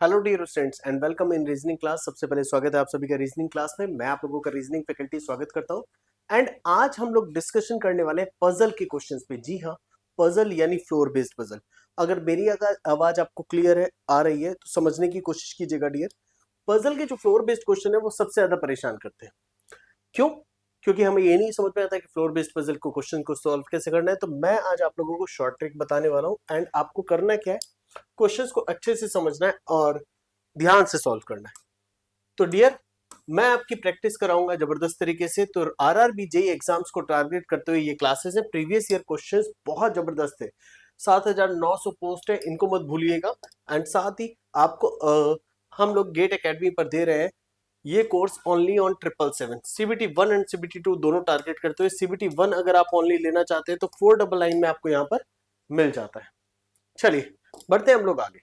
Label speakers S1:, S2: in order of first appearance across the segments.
S1: Hello dear students and welcome in reasoning class. सबसे पहले स्वागत है आप सभी का रीजनिंग क्लास में। मैं आप लोगों का रीजनिंग फैकल्टी स्वागत करता हूं। एंड आज हम लोग डिस्कशन करने वाले हैं पजल के क्वेश्चंस पे। जी हाँ, पजल यानी फ्लोर बेस्ड पजल। अगर मेरी अगर आवाज आपको क्लियर है, आ रही है, तो समझने की कोशिश कीजिएगा डियर। पजल के जो फ्लोर बेस्ड क्वेश्चन है वो सबसे ज्यादा परेशान करते हैं। क्यों? क्योंकि हमें ये नहीं समझ में आता कि फ्लोर बेस्ड पजल को क्वेश्चन को सॉल्व कैसे करना है। तो मैं आज आप लोगों को शॉर्ट ट्रिक बताने वाला हूँ एंड आपको करना क्या है, क्वेश्चंस को अच्छे से समझना है और ध्यान से सॉल्व करना है। तो डियर, मैं आपकी प्रैक्टिस कराऊंगा जबरदस्त तरीके से। तो आरआरबी जेईई एग्जाम्स को टारगेट करते हुए ये क्लासेस है। प्रीवियस ईयर क्वेश्चंस बहुत जबरदस्त है। 7,900 पोस्ट है, इनको मत भूलिएगा। एंड साथ ही आपको हम लोग गेट एकेडमी पर दे रहे हैं ये course only on 777। CBT 1 and CBT 2 दोनों टारगेट करते हुए सीबीटी 1 अगर आप ओनली लेना चाहते हैं तो 499 में आपको यहाँ पर मिल जाता है। चलिए बढ़ते हैं हम लोग आगे।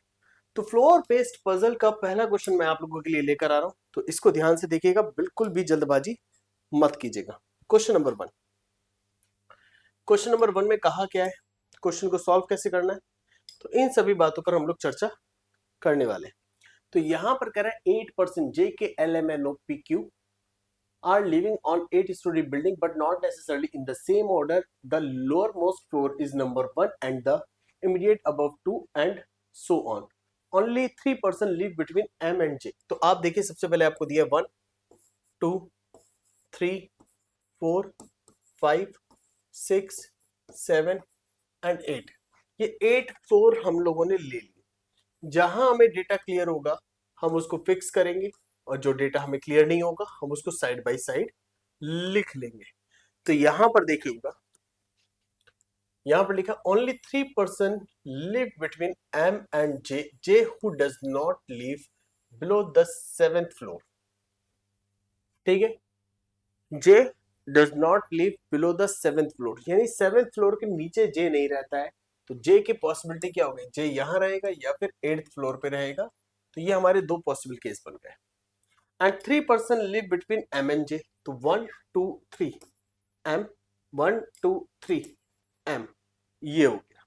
S1: तो फ्लोर बेस्ड पजल का पहला क्वेश्चन मैं आप लोगों के लिए लेकर आ रहा हूं, तो इसको ध्यान से देखिएगा, बिल्कुल भी जल्दबाजी मत कीजिएगा। क्वेश्चन नंबर 1 में कहा क्या है, क्वेश्चन को सॉल्व कैसे करना है, तो इन सभी बातों पर हम लोग चर्चा करने वाले हैं। तो यहां पर कह रहा है 8% JKLMNOPQ are living on 8-story building but not necessarily in the same order. The lowermost floor is number 1 and the immediate above 2 and so on. Only 3% live between M and J. तो आप देखिए, सबसे पहले आपको दिया 1 2 3 4 5 6 7 and 8। ये 8 floor हम लोगों ने ले ली। जहां हमें डेटा क्लियर होगा हम उसको फिक्स करेंगे, और जो डेटा हमें क्लियर नहीं होगा हम उसको साइड बाय साइड लिख लेंगे। तो यहां पर देखिएगा, यहां पर लिखा only 3% live between M and J, J who does not live below the 7th floor. ठीक है, J does not live below the 7th floor, यानी 7th फ्लोर के नीचे जे नहीं रहता है। तो जे की पॉसिबिलिटी क्या होगी, जे यहां रहेगा या फिर 8th फ्लोर पे रहेगा। तो ये हमारे दो पॉसिबल केस बन गए। And 3% live between M and J, तो 1 2 3 एम, 1 2 3 एम, ये हो गया।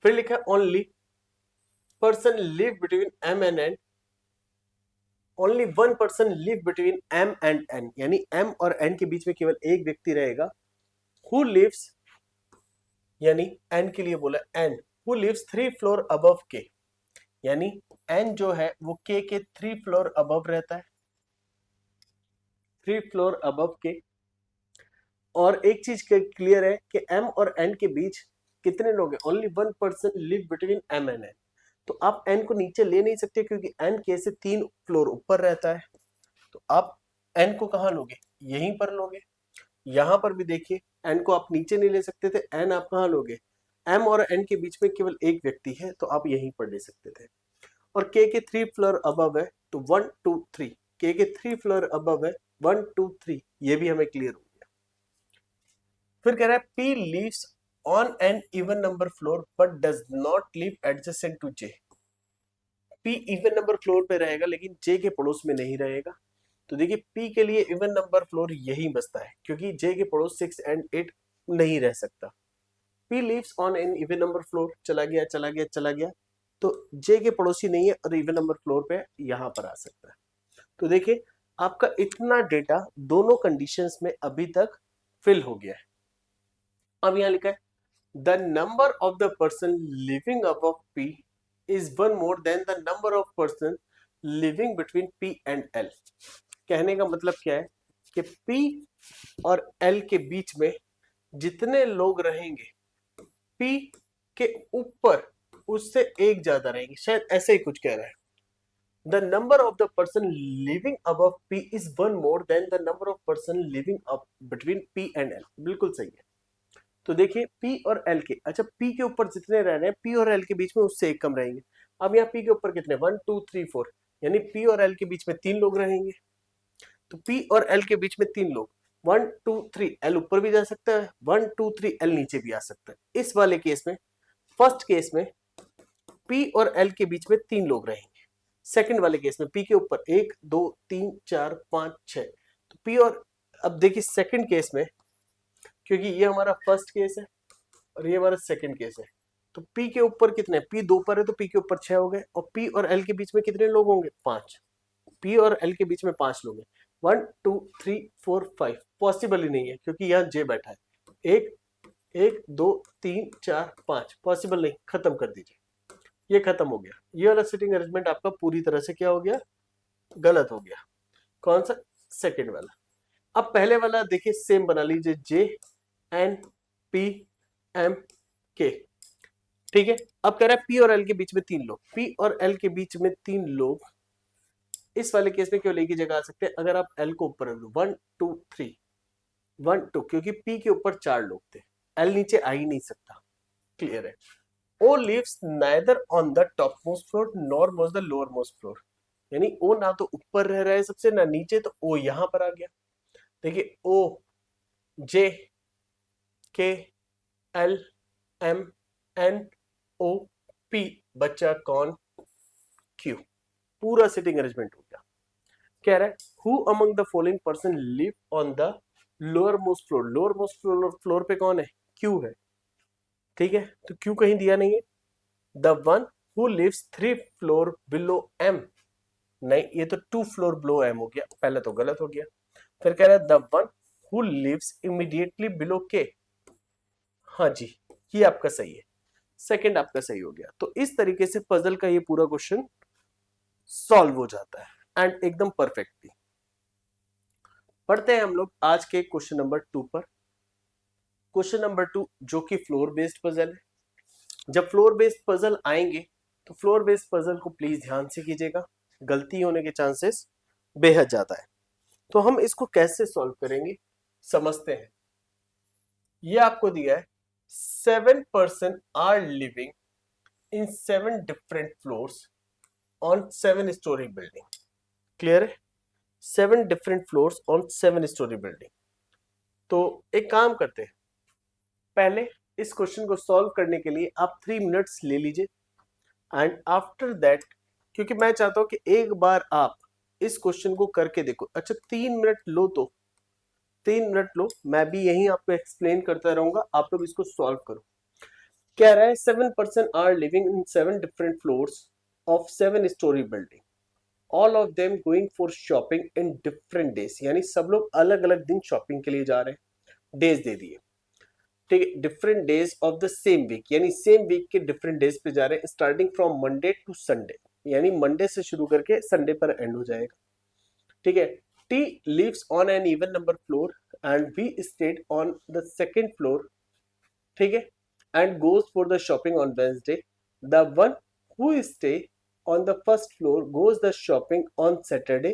S1: फिर लिखा only person live between M and N, only 1% live between M and N, यानी एम और एन के बीच में केवल एक व्यक्ति रहेगा। हु लिव्स, यानी एन के लिए बोला N, who lives 3 floor above K, यानी एन जो है वो के 3 फ्लोर अबव रहता है, 3 फ्लोर अबव के। और एक चीज क्लियर है कि एम और एन के बीच कितने लोग हैं, only 1% live between M and N. तो आप एन को नीचे ले नहीं सकते क्योंकि एन के से 3 फ्लोर ऊपर रहता है। तो आप एन को कहां लोगे, यहीं पर लोगे। यहां पर भी देखिए, एन को आप नीचे नहीं ले सकते थे, एन आप कहां लोगे, एम और एन के बीच में केवल एक व्यक्ति है तो आप यहीं पर ले सकते थे। और के 3 फ्लोर अबव है, तो 1 2 3, के 3 फ्लोर अबव है, 1 2 3, ये भी हमें क्लियर हो गया। फिर कह रहा है P lives on an even number floor but does not live adjacent to J. P even number floor पे रहेगा लेकिन जे के पड़ोस में नहीं रहेगा। तो देखिए, पी के लिए इवन नंबर फ्लोर यही बचता है क्योंकि जे के पड़ोस 6 एंड 8 नहीं रह सकता। P lives on an even number floor, चला गया चला गया चला गया, तो जे के पड़ोसी नहीं है और इवन नंबर फ्लोर पे यहां पर आ सकता है। तो देखिए, आपका इतना डेटा दोनों कंडीशंस में अभी तक फिल हो गया है। अब यहां लिखा है the number of the person living above P is one more than the number of person living between P and L. कहने का मतलब क्या है कि पी और एल के बीच में जितने लोग रहेंगे, पी के ऊपर उससे एक ज्यादा रहेंगे, शायद ऐसे ही कुछ कह रहा है। The number of the person living above P is one more than the number of person living up between P and L. बिल्कुल सही है। तो देखिए, पी और एल के, अच्छा पी के ऊपर जितने रह रहे हैं पी और एल के बीच में उससे एक कम रहेंगे। अब यहाँ पी के ऊपर कितने, 1 2 3 4, यानी पी और एल के बीच में 3 लोग रहेंगे। तो पी और एल के बीच में 3 लोग, 1 2 3, एल ऊपर भी जा सकता है, 1 2 3 एल नीचे भी आ सकता है। इस वाले केस में, फर्स्ट केस में पी और एल के बीच में 3 लोग रहेंगे। सेकंड वाले केस में पी के ऊपर 1 2 3 4 5 6, तो पी और, अब देखिए सेकंड केस में, क्योंकि ये हमारा फर्स्ट केस है और ये हमारा सेकंड केस है, तो P के ऊपर कितने, P 2 पर है तो P के ऊपर 6 हो गए, और P और L के बीच में कितने लोग होंगे, 5। P और L के बीच में 5 लोग हैं। 1 2 3 4 5 पॉसिबल ही नहीं है क्योंकि यहाँ J बैठा है। 1 1 2 3 4 5 पॉसिबल नहीं, खत्म कर दीजिए। ये खत्म हो गया, ये वाला सिटिंग अरेंजमेंट आपका पूरी तरह से क्या हो गया, गलत हो गया। कौन सा, सेकंड वाला। अब पहले वाला देखिए सेम बना लीजिए, J N P M K, ठीक है। अब कह रहा है P और L के बीच में 3 लोग, P और L के बीच में 3 लोग। इस वाले केस में केवल एक ही जगह आ सकते हैं, अगर आप L को ऊपर रख दो, 1 2 3 1 2, क्योंकि P के ऊपर 4 लोग थे, L नीचे आ ही नहीं सकता, क्लियर है। O lives neither on the topmost floor nor was the lowermost floor, यानी O ना तो ऊपर रह रहा है सबसे ना नीचे, तो O यहां पर आ गया। देखिए O J K L M N O P, बच्चा कौन, Q। पूरा सिटिंग अरेंजमेंट हो गया। कह रहा है who among the following person live on the lower most floor, lower most floor पे कौन है, Q है, ठीक है। तो Q कहीं दिया नहीं है। The one who lives 3 floor below M, नहीं ये तो 2 फ्लोर बिलो M हो गया, पहले तो गलत हो गया। फिर कह रहा है the one who lives immediately below K, हाँ जी ये आपका सही है, सेकंड आपका सही हो गया। तो इस तरीके से पजल का ये पूरा क्वेश्चन सॉल्व हो जाता है एंड एकदम परफेक्टली। पढ़ते हैं हम लोग आज के क्वेश्चन नंबर 2 पर। क्वेश्चन नंबर 2 जो कि फ्लोर बेस्ड पजल है। जब फ्लोर बेस्ड पजल आएंगे तो फ्लोर बेस्ड पजल को प्लीज ध्यान से कीजिएगा, गलती होने के चांसेस बेहद ज्यादा है। तो हम इसको कैसे सॉल्व करेंगे समझते हैं। ये आपको दिया है 7 person are living in 7 different floors on 7 storey building, clear है। 7 different floors on 7 storey building. तो एक काम करते हैं, पहले इस क्वेश्चन को सॉल्व करने के लिए आप 3 मिनट्स ले लीजिए एंड आफ्टर दैट, क्योंकि मैं चाहता हूं कि एक बार आप इस क्वेश्चन को करके देखो। अच्छा 3 मिनट लो, तो 3 मिनट लो, मैं भी यहीं आपको एक्सप्लेन करता रहूंगा, आप लोग इसको सॉल्व करो। कह रहा है 7 person are living in 7 different floors of 7 storey building, all of them going for shopping in different days, यानी सब लोग अलग अलग दिन शॉपिंग के लिए जा रहे हैं, डेज दे दिए, ठीक है। Different days of the same week, यानी सेम वीक के डिफरेंट डेज पे जा रहे हैं, starting from Monday to Sunday, यानी मंडे से शुरू करके संडे पर एंड हो जाएगा, ठीक है। T lives on an even number floor and V stayed on the second floor, ठीक है, and goes for the shopping on Wednesday. The one who stay on the first floor goes the shopping on Saturday,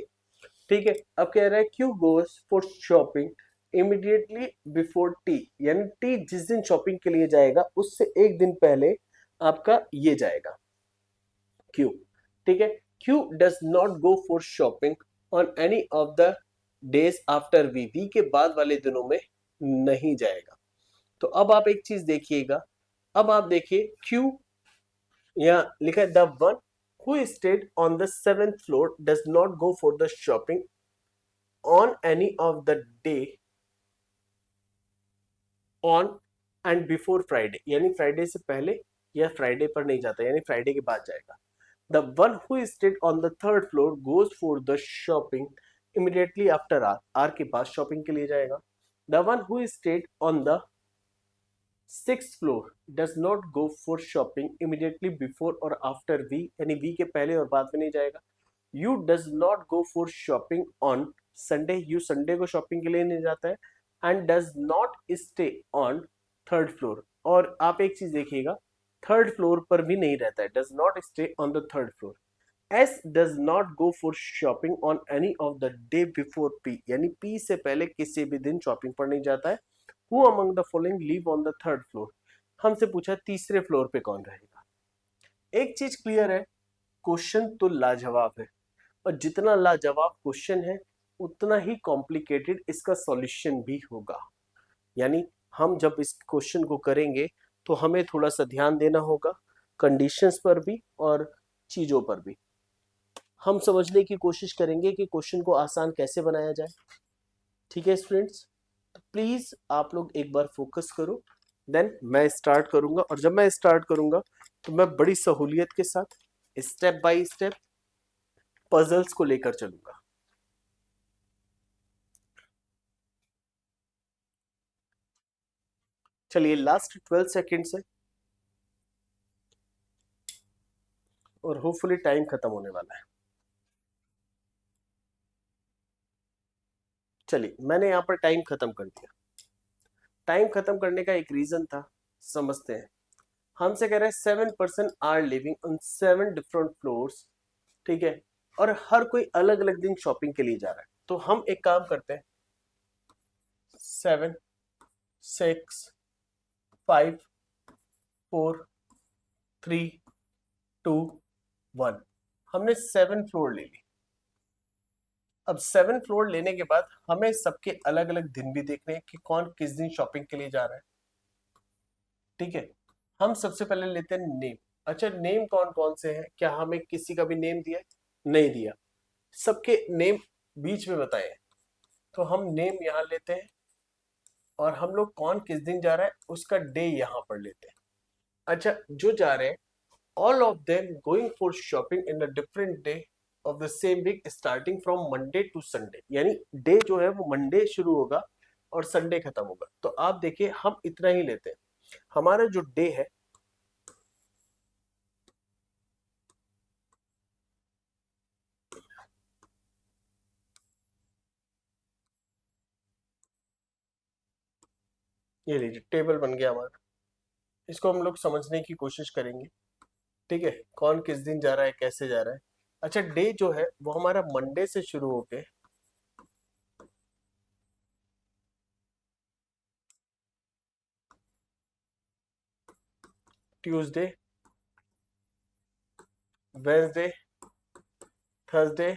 S1: ठीक है। अब कह रहा है Q goes for shopping immediately before T, यानी T जिस दिन शॉपिंग के लिए जाएगा उससे एक दिन पहले आपका ये जाएगा क्यू, ठीक है। Q does not go for shopping on any of the days after V, V के बाद वाले दिनों में नहीं जाएगा। तो अब आप एक चीज देखिएगा, अब आप देखिए क्यू यहाँ लिखा है the one who stayed on the 7th floor does not go for the shopping on any of the day on and before Friday, यानी फ्राइडे से पहले या फ्राइडे पर नहीं जाता, यानी फ्राइडे के बाद जाएगा। The one who stayed on the 3rd floor goes for the shopping immediately after R, R के पास शॉपिंग के लिए जाएगा। The one who stayed on the 6th floor does not go for shopping immediately before or after V, यानी V के पहले और बाद में नहीं जाएगा। U does not go for shopping on Sunday, U Sunday को शॉपिंग के लिए नहीं जाता है। And does not stay on 3rd floor, और आप एक चीज देखिएगा 3rd फ्लोर पर भी नहीं रहता है, does not stay on the 3rd floor. S does not go for shopping on any of the day before P, यानी पी से पहले किसी भी दिन शॉपिंग पर नहीं जाता है। Who among the following live on the 3rd floor, हमसे पूछा तीसरे फ्लोर पे कौन रहेगा। एक चीज क्लियर है, क्वेश्चन तो लाजवाब है, और जितना लाजवाब क्वेश्चन है उतना ही कॉम्प्लिकेटेड इसका सॉल्यूशन भी होगा। यानी हम जब इस क्वेश्चन को करेंगे तो हमें थोड़ा सा ध्यान देना होगा कंडीशंस पर भी और चीजों पर भी। हम समझने की कोशिश करेंगे कि क्वेश्चन को आसान कैसे बनाया जाए, ठीक है स्टूडेंट्स। तो प्लीज आप लोग एक बार फोकस करो, देन मैं स्टार्ट करूंगा, और जब मैं स्टार्ट करूंगा तो मैं बड़ी सहूलियत के साथ स्टेप बाय स्टेप पजल्स को लेकर चलूंगा। चलिए लास्ट 12 सेकेंड्स है और होपफुली टाइम खत्म होने वाला है। चलिए मैंने यहां पर टाइम खत्म कर दिया। टाइम खत्म करने का एक रीजन था, समझते हैं। हमसे कह रहे हैं 7% are living on 7 different floors, ठीक है, और हर कोई अलग अलग दिन शॉपिंग के लिए जा रहा है। तो हम एक काम करते हैं, 7 6 5 4 3 2 1। हमने 7 फ्लोर ले ली। अब 7 फ्लोर लेने के बाद हमें सबके अलग अलग दिन भी देखने हैं कि कौन किस दिन शॉपिंग के लिए जा रहा है, ठीक है। हम सबसे पहले लेते हैं नेम। अच्छा, नेम कौन कौन से हैं? क्या हमें किसी का भी नेम दिया है? नहीं दिया। सबके नेम बीच में बताए हैं, तो हम नेम यहां लेते हैं, और हम लोग कौन किस दिन जा रहा है उसका डे यहां पर लेते हैं। अच्छा, जो जा रहे हैं all of them going for shopping in a different day of the same week starting from Monday to Sunday, यानी डे जो है वो मंडे शुरू होगा और संडे खत्म होगा। तो आप देखिए हम इतना ही लेते हैं। हमारा जो डे है, ये लीजिए टेबल बन गया हमारा। इसको हम लोग समझने की कोशिश करेंगे, ठीक है, कौन किस दिन जा रहा है, कैसे जा रहा है। अच्छा, डे जो है वो हमारा मंडे से शुरू होके Tuesday, Wednesday, Thursday,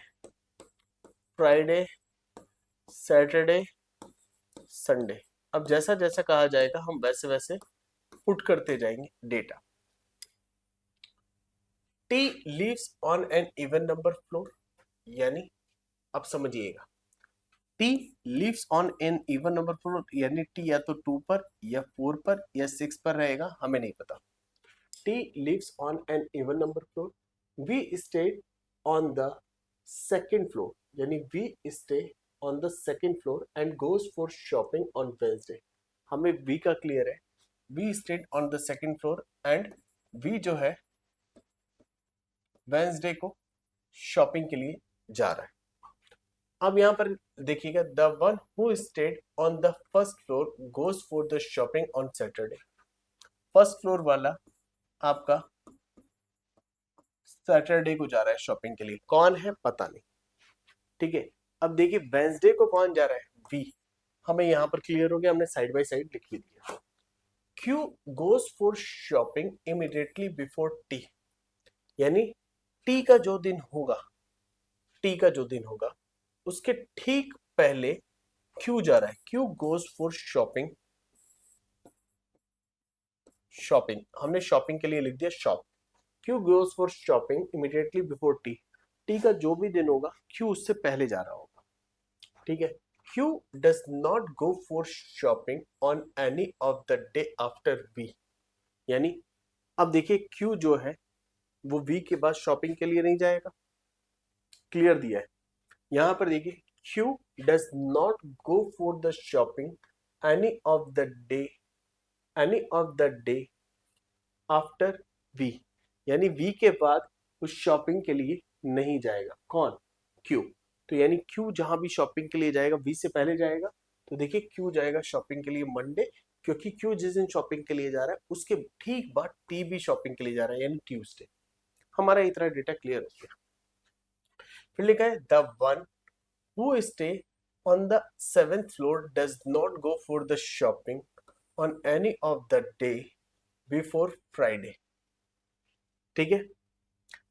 S1: Friday, Saturday, Sunday. अब जैसा जैसा कहा जाएगा हम वैसे वैसे पुट करते जाएंगे data. T lives on an even number floor, यानी अब समझिएगा, T lives on an even number floor, यानी टी या तो 2 पर या 4 पर या 6 पर रहेगा, हमें नहीं पता। T lives on an even number floor. V stay on the second floor, यानी V stay on the second floor and goes for shopping on Wednesday. हमें वी का क्लियर है, V stayed on the second floor and V जो है Wednesday को shopping के लिए जा रहा है। अब यहां पर देखिएगा, the one who stayed on the first floor goes for the shopping on Saturday. First floor वाला आपका सैटरडे को जा रहा है शॉपिंग के लिए, कौन है पता नहीं, ठीक है। अब देखिए वेंसडे को कौन जा रहा है, वी। हमें यहां पर क्लियर हो गया, हमने साइड बाय साइड लिख भी दिया। Q goes for shopping immediately before T, यानी टी का जो दिन होगा, टी का जो दिन होगा उसके ठीक पहले क्यू जा रहा है। Q goes for shopping, shopping हमने शॉपिंग के लिए लिख दिया shop. Q goes for shopping immediately before T, T का जो भी दिन होगा क्यू उससे पहले जा रहा होगा, ठीक है। Q does not go for shopping on any of the day after V, यानी अब देखिए क्यू जो है वो वी के बाद शॉपिंग के लिए नहीं जाएगा, क्लियर दिया है। यहां पर देखिए Q does not go for the shopping any of the day, any of the day after V, यानी वी के बाद उस शॉपिंग के लिए नहीं जाएगा, कौन, क्यू। तो यानी क्यू जहां भी शॉपिंग के लिए जाएगा वी से पहले जाएगा। तो देखिए क्यू जाएगा शॉपिंग के लिए मंडे, क्योंकि क्यू जिस दिन शॉपिंग के लिए जा रहा है उसके ठीक बाद टी भी शॉपिंग के लिए जा रहा है, यानी ट्यूसडे। हमारा इतना डेटा क्लियर हो गया। फिर लिखा है the one who stay on the 7th floor does not go for the shopping on any of the day before Friday, ठीक है।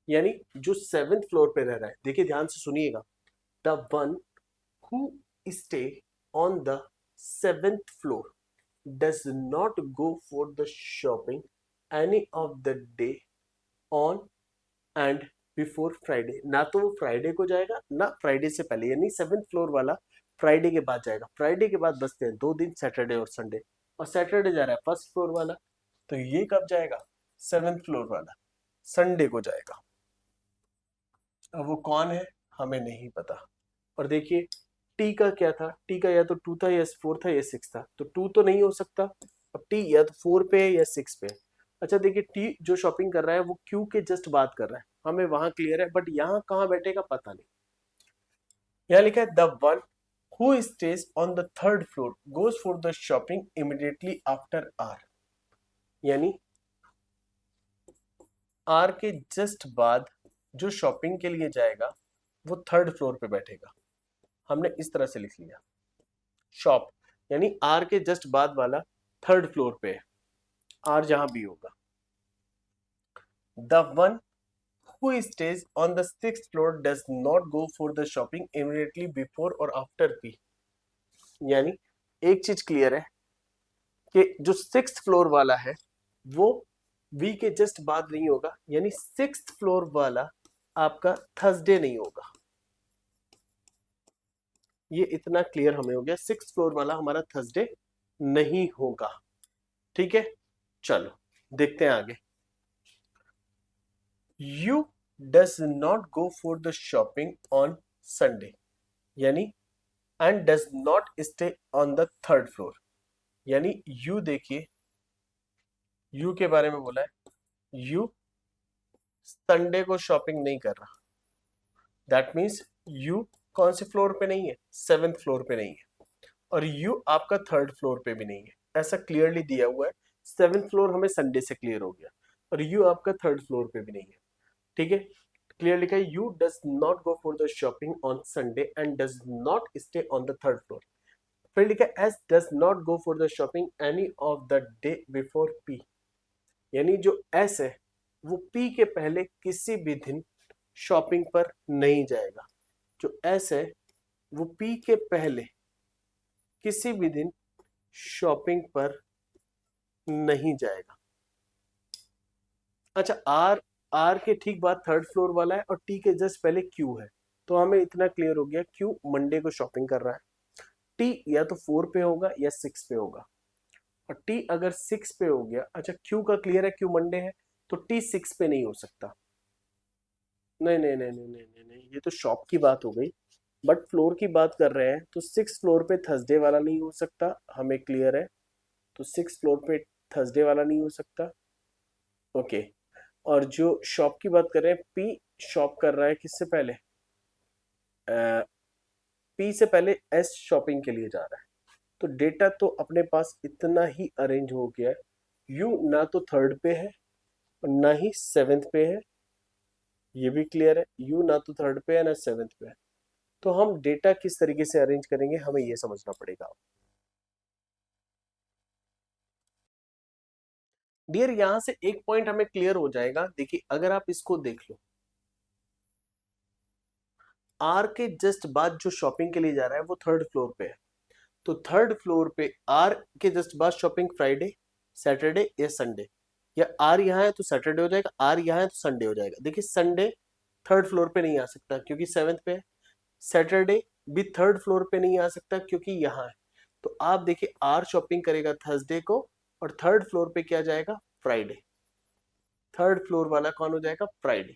S1: यानी जो 7th फ्लोर पे रह रहा है, देखिए ध्यान से सुनिएगा, the one who stay on the 7th floor does not go for the shopping any of the day on and before Friday. ना तो वो फ्राइडे को जाएगा ना फ्राइडे से पहले, यानी 7th फ्लोर वाला फ्राइडे के बाद जाएगा। फ्राइडे के बाद बचते हैं 2 दिन, सैटरडे और संडे। और सैटरडे जा रहा है फर्स्ट फ्लोर वाला, तो ये कब जाएगा? 7th फ्लोर वाला संडे को जाएगा। अब वो कौन है हमें नहीं पता। और देखिए टी का क्या था, टी का या तो 2 था या 4 था या 6 था, तो 2 तो नहीं हो सकता। अब टी या तो 4 पे है या 6 पे है। अच्छा देखिए टी जो शॉपिंग कर रहा है वो क्यू के जस्ट बात कर रहा है, हमें वहां क्लियर है, बट यहाँ कहाँ बैठेगा पता नहीं। यहाँ लिखा है the one who stays on the 3rd floor goes for the shopping immediately after R, यानी आर के जस्ट बाद जो शॉपिंग के लिए जाएगा वो 3rd फ्लोर पे बैठेगा। हमने इस तरह से लिख लिया शॉप, यानी आर के जस्ट बाद वाला 3rd फ्लोर पे है, आर जहां भी होगा। The one who stays on the 6th floor does not go for the shopping immediately before or after P, यानी एक चीज क्लियर है कि जो 6th फ्लोर वाला है वो वी के जस्ट बाद नहीं होगा, यानी 6th फ्लोर वाला आपका थर्सडे नहीं होगा। ये इतना क्लियर हमें हो गया, 6th फ्लोर वाला हमारा थर्सडे नहीं होगा। ठीक है, चलो देखते हैं आगे। U does not go for the shopping on Sunday, यानी and does not stay on the 3rd floor, यानी यू देखिए यू के बारे में बोला है, यू संडे को शॉपिंग नहीं कर रहा। दैट मीन्स यू कौन से फ्लोर पे नहीं है? 7th फ्लोर पे नहीं है, और यू आपका 3rd फ्लोर पे भी नहीं है, ऐसा क्लियरली दिया हुआ है। 7th फ्लोर हमें संडे से क्लियर हो गया, और यू आपका 3rd फ्लोर पे भी नहीं है। ठीक है, क्लियर लिखा है you does not go for the shopping on Sunday and does not stay on the 3rd floor. फिर लिखा है S does not go for the shopping any of the day before P, यानी जो S है वो P के पहले किसी भी दिन शॉपिंग पर नहीं जाएगा। जो एस है वो पी के पहले किसी भी दिन शॉपिंग पर नहीं जाएगा। अच्छा आर, आर के ठीक बाद 3rd फ्लोर वाला है और टी के जस्ट पहले क्यू है, तो हमें इतना क्लियर हो गया क्यू मंडे को शॉपिंग कर रहा है। टी या तो 4 पे होगा या 6 पे होगा, और टी अगर 6 पे हो गया, अच्छा क्यू का क्लियर है, क्यू मंडे है, तो टी 6 पे नहीं हो सकता। नहीं नहीं नहीं नहीं नहीं नहीं नहीं, ये तो शॉप की बात हो गई, बट फ्लोर की बात कर रहे हैं, तो 6 फ्लोर पे थर्सडे वाला नहीं हो सकता, हमें क्लियर है। तो 6 फ्लोर पे थर्सडे वाला नहीं हो सकता। ओके, और जो शॉप की बात कर रहे हैं, पी शॉप कर रहा है किससे पहले? पी से पहले एस शॉपिंग के लिए जा रहा है, तो डेटा तो अपने पास इतना ही अरेंज हो गया है। यू ना तो 3rd पे है और ना ही 7th पे है, ये भी क्लियर है। यू ना तो 3rd पे है ना 7th पे है, तो हम डेटा किस तरीके से अरेंज करेंगे हमें ये समझना पड़ेगा। डियर यहां से एक पॉइंट हमें क्लियर हो जाएगा। देखिए अगर आप इसको देख लो, आर के जस्ट बाद जो शॉपिंग के लिए जा रहा है वो 3rd फ्लोर पे है, तो 3rd फ्लोर पे आर के जस्ट बाद शॉपिंग फ्राइडे, सैटरडे या संडे, या आर यहाँ है तो सैटरडे हो जाएगा, आर यहाँ है तो संडे हो जाएगा। देखिए संडे 3rd फ्लोर पे नहीं आ सकता क्योंकि 7th पे है, सैटरडे भी 3rd फ्लोर पे नहीं आ सकता क्योंकि यहाँ है। तो आप देखिए आर शॉपिंग करेगा थर्सडे को, और 3rd फ्लोर पे क्या जाएगा? फ्राइडे। 3rd फ्लोर वाला कौन हो जाएगा? फ्राइडे।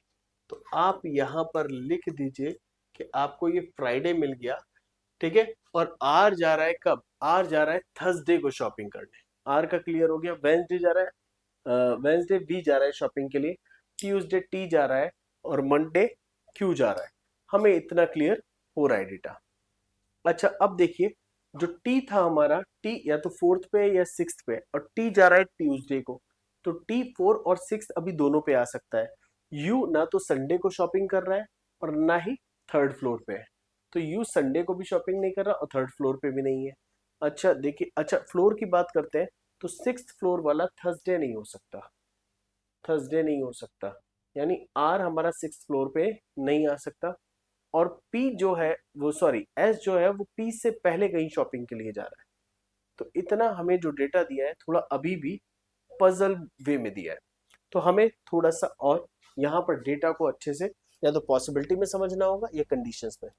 S1: तो आप यहां पर लिख दीजिए कि आपको ये फ्राइडे मिल गया। ठीक है, और आर जा रहा है कब? आर जा रहा है थर्सडे को शॉपिंग करने, आर का क्लियर हो गया। वेंसडे जा रहा है, वेंसडे बी जा रहा है शॉपिंग के लिए, ट्यूसडे टी जा रहा है, और मंडे क्यू जा रहा है। हमें इतना क्लियर हो रहा है डेटा। अच्छा अब देखिए जो टी था हमारा, टी या तो 4th पे या 6th पे, और टी जा रहा है ट्यूसडे को, तो टी 4 और 6 अभी दोनों पे आ सकता है। यू ना तो संडे को शॉपिंग कर रहा है और ना ही 3rd फ्लोर पे है, तो यू संडे को भी शॉपिंग नहीं कर रहा और 3rd फ्लोर पे भी नहीं है। अच्छा देखिए, अच्छा फ्लोर की बात करते हैं, तो 6th फ्लोर वाला थर्सडे नहीं हो सकता, थर्सडे नहीं हो सकता, यानी आर हमारा 6th फ्लोर पे नहीं आ सकता। और पी जो है वो, सॉरी एस जो है वो पी से पहले कहीं शॉपिंग के लिए जा रहा है। तो इतना हमें जो डेटा दिया है थोड़ा अभी भी पजल वे में दिया है, तो हमें थोड़ा सा और यहाँ पर डेटा को अच्छे से या तो पॉसिबिलिटी में समझना होगा या कंडीशंस में।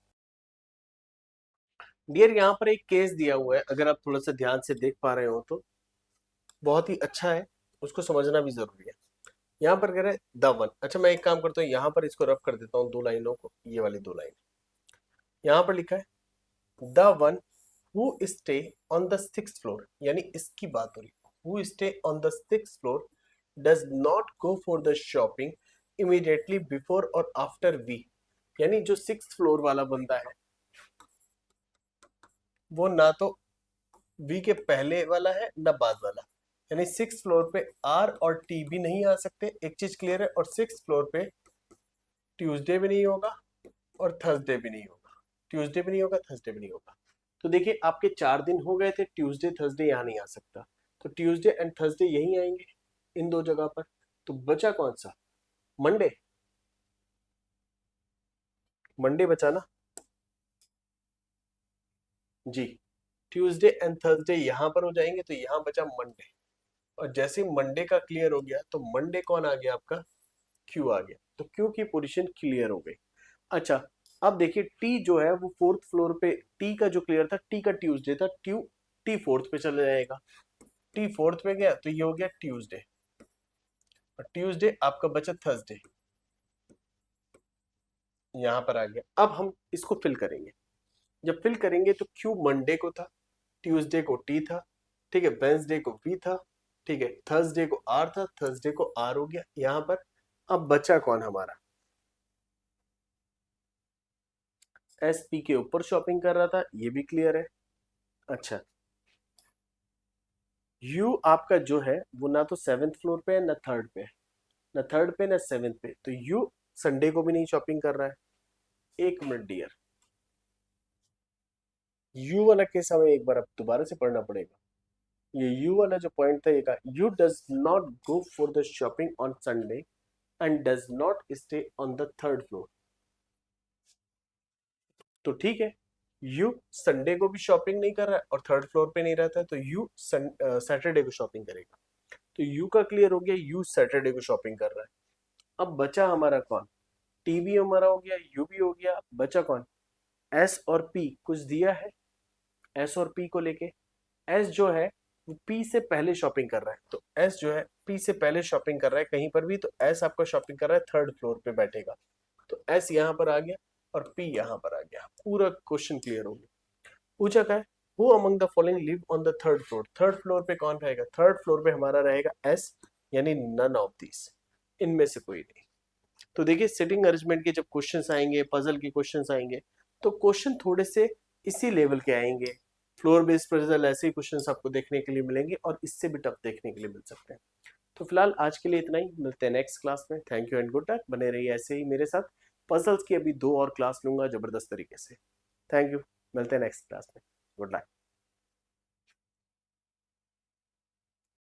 S1: डियर यहाँ पर एक केस दिया हुआ है, अगर आप थोड़ा सा ध्यान से देख पा रहे हो तो बहुत ही अच्छा है, उसको समझना भी जरूरी है। यहाँ पर कह रहे हैं द वन। अच्छा मैं एक काम करता हूँ, यहाँ पर इसको रफ कर देता हूँ, दो लाइनों को, ये वाली दो लाइन। यहाँ पर लिखा है the one who stay on the 6th floor, यानी इसकी बात हो रही है, who stay on the 6th floor does not go for the shopping immediately before or after V, यानी जो 6th फ्लोर वाला बंदा है वो ना तो वी के पहले वाला है ना बाद वाला, यानी 6th फ्लोर पे आर और टी भी नहीं आ सकते, एक चीज क्लियर है। और 6th फ्लोर पे ट्यूसडे भी नहीं होगा और थर्सडे भी नहीं होगा, ट्यूसडे भी नहीं होगा, थर्सडे भी नहीं होगा। तो देखिए आपके 4 दिन हो गए थे, ट्यूसडे थर्सडे यहाँ नहीं आ सकता, तो ट्यूसडे एंड थर्सडे यही आएंगे इन दो जगह पर। तो बचा कौन सा? मंडे। मंडे बचा ना जी। ट्यूसडे एंड थर्सडे यहाँ पर हो जाएंगे, तो यहाँ बचा मंडे। और जैसे मंडे का क्लियर हो गया तो मंडे कौन आ गया आपका? क्यू आ गया, तो क्यू की पोजीशन क्लियर हो गई। अच्छा अब देखिए टी जो है वो 4th फ्लोर पे, टी का जो क्लियर था, टी का ट्यूसडे था, टी 4th पे चले जाएगा, टी 4th पे गया तो ये हो गया ट्यूसडे, और ट्यूसडे आपका बचा थर्सडे, यहां पर आ गया। अब हम इसको फिल करेंगे, जब फिल करेंगे तो क्यू मंडे को था, ट्यूसडे को टी था, ठीक है, वेंसडे को वी था, ठीक है, थर्सडे को आर था, थर्सडे को आर हो गया यहां पर। अब बचा कौन हमारा? एस पी के ऊपर शॉपिंग कर रहा था, ये भी क्लियर है। अच्छा यू आपका जो है वो ना तो 7th फ्लोर पे है ना 3rd पे, ना 3rd पे ना 7th पे, तो यू संडे को भी नहीं शॉपिंग कर रहा है। एक मिनट डियर, यू वाला केस हमें एक बार अब दोबारा से पढ़ना पड़ेगा। ये यू वाला जो पॉइंट था, ये कहा you does not go for the shopping on Sunday and does not stay on the 3rd floor. तो ठीक है, यू संडे को भी शॉपिंग नहीं कर रहा है और 3rd फ्लोर पे नहीं रहता है, तो यू सैटरडे को शॉपिंग करेगा। तो यू का क्लियर हो गया, यू सैटरडे को शॉपिंग कर रहा है। अब बचा हमारा कौन? टी भी हमारा हो गया, यू भी हो गया, बचा कौन? एस और पी कुछ दिया है, एस और पी को लेके। एस जो है वो पी से पहले शॉपिंग कर रहा है, तो एस जो है पी से पहले शॉपिंग कर रहा है कहीं पर भी, तो एस आपका शॉपिंग कर रहा है 3rd फ्लोर पे बैठेगा, तो एस यहाँ पर आ गया और पी यहाँ पर आ गया, पूरा क्वेश्चन क्लियर हो गया। पूछा क्या है? Who among the following live on the 3rd floor, 3rd floor पे कौन रहेगा? 3rd फ्लोर पे हमारा रहेगा एस, यानी नन ऑफ दिस, इनमें से कोई नहीं। तो देखिए सिटिंग अरेंजमेंट के जब क्वेश्चंस आएंगे, पजल के क्वेश्चंस आएंगे, तो क्वेश्चन थोड़े से इसी लेवल के आएंगे। फ्लोर बेस्ड पजल ऐसे ही क्वेश्चंस आपको देखने के लिए मिलेंगे और इससे भी टफ देखने के लिए मिल सकते हैं। तो फिलहाल आज के लिए इतना ही, मिलते हैं नेक्स्ट क्लास में। Thank you and good luck, बने रहिए ऐसे ही मेरे साथ। पजल्स की अभी 2 और क्लास लूंगा जबरदस्त तरीके से। थैंक यू, मिलते हैं नेक्स्ट क्लास में। Good luck.